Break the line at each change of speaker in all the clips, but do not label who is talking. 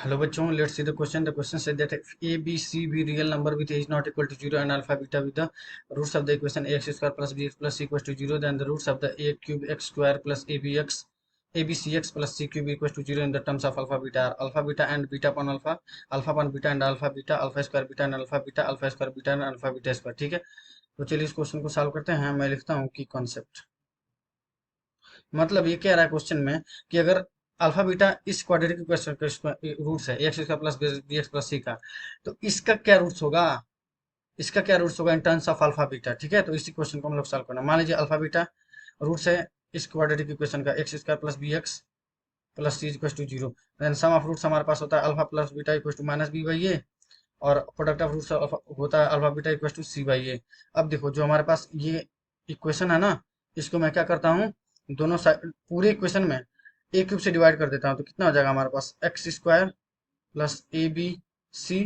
Hello bachcho, let's see the question. The question said that if a, b, c be real number with a is not equal to 0 and alpha beta with the roots of the equation ax square plus bx plus c equals to 0, then the roots of the a cube x square plus abcx plus c cube equals to 0 in the terms of alpha beta are alpha beta and beta upon alpha, alpha upon beta and alpha square beta and alpha square beta and alpha beta square. ठीक है, तो चलिए इस question को solve करते हैं. मैं लिखता हूँ की कॉन्सेप्ट. मतलब ये कह रहा है क्वेश्चन में कि अगर अल्फा बीटा इस क्वाड्रेटिक इक्वेशन का रूट्स है x square plus b x plus c का, तो इसका क्या रूट्स होगा, इसका क्या रूट्स होगा in terms of alpha beta. ठीक है, तो इसी क्वेश्चन को हम लोग सॉल्व करना. मान लीजिए अल्फा बीटा रूट्स है इस क्वाड्रेटिक इक्वेशन का x square plus b x plus c equal to 0. Then sum of roots हमारे पास होता है alpha plus beta equal to minus b by a, और प्रोडक्ट ऑफ रूट्स होता है alpha beta equal to c by a. अब देखो जो हमारे पास ये इक्वेशन है ना, इसको मैं क्या करता हूँ, दोनों साइड पूरे इक्वेशन में ए क्यूब से डिवाइड कर देता हूँ. तो कितना हो जाएगा हमारे पास x square plus a b c,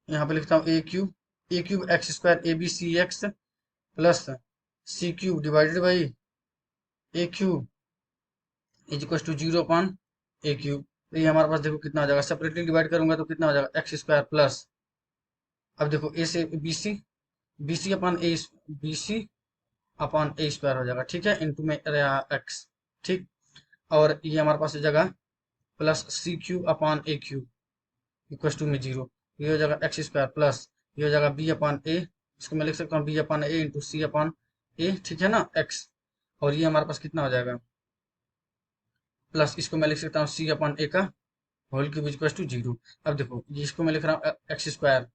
यहाँ पे लिखता हूँ a cube x square a b c x plus c cube divided by a cube is equal to 0 upon a cube. तो ये हमारे पास देखो कितना हो जाएगा, सेपरेटली डिवाइड करूंगा तो कितना हो जाएगा एक्स स्क्वायर प्लस, अब देखो ए से बी सी अपॉन ए, बी सी अपॉन ए स्क्वायर हो जाएगा. ठीक है, इंटू में एक्स. ठीक, और ये हमारे पास हो जाएगा plus c cube upon a cube equal to में 0. ये हो जाएगा एक्स स्क्वायर प्लस ये हो जाएगा बी अपॉन ए, इसको मैं लिख सकता हूँ बी अपॉन ए इंटू सी अपॉन ए. ठीक है ना, एक्स. और ये हमारे पास कितना हो जाएगा प्लस, इसको मैं लिख सकता हूँ सी अपॉन ए का होल क्यूब इक्वल टू 0. अब देखो ये इसको मैं लिख रहा हूँ एक्स स्क्वायर.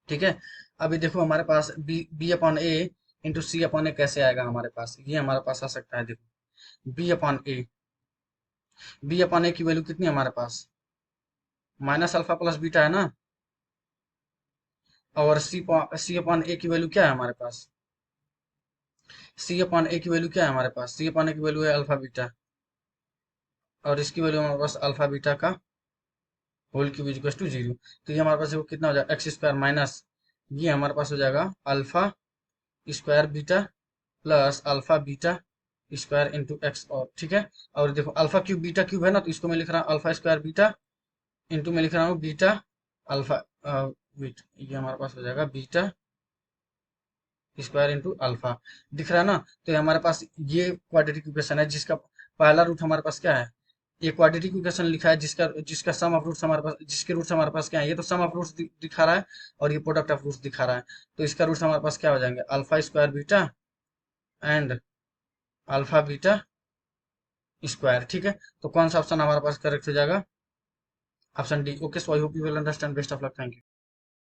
ठीक है, अभी देखो हमारे पास बी अपॉन ए इंटू सी अपॉन ए कैसे आएगा हमारे पास, ये हमारे पास आ सकता है. देखो बी अपॉन ए की वैल्यू कितनी है हमारे पास, माइनस अल्फा प्लस बीटा है ना, और सी अपॉन ए की वैल्यू क्या है हमारे पास, सी अपॉन ए की वैल्यू क्या है हमारे पास, सी अपॉन ए की वैल्यू है अल्फा बीटा, और इसकी वैल्यू हमारे पास अल्फा बीटा का होल क्यूब इक्वल टू 0. तो ये हमारे पास देखो कितना हो जाएगा एक्स स्क्वायर माइनस ये हमारे पास हो जाएगा alpha square beta plus alpha beta square into x. और ठीक है, और देखो अल्फा क्यूब बीटा क्यूब है ना, तो इसको मैं लिख रहा हूँ अल्फा स्क्वायर बीटा इंटू में लिख रहा हूँ बीटा अल्फा बीट, ये हमारे पास हो जाएगा बीटा स्क्वायर इंटू अल्फा. दिख रहा है ना, तो ये हमारे पास ये क्वाड्रेटिक इक्वेशन है जिसका पहला रूट हमारे पास क्या है, ये क्वाड्रेटिक इक्वेशन लिखा है जिसका जिसका सम ऑफ रूट्स हमारे पास, जिसके रूट्स हमारे पास क्या है, ये तो सम ऑफ रूट्स दिखा रहा है और ये प्रोडक्ट ऑफ रूट्स दिखा रहा है. तो इसका रूट्स हमारे पास क्या हो जाएंगे alpha square beta and alpha beta square. ठीक है, तो कौन सा ऑप्शन हमारे पास करेक्ट हो जाएगा, option D. Okay, so I hope you will understand. Best of luck, thank you.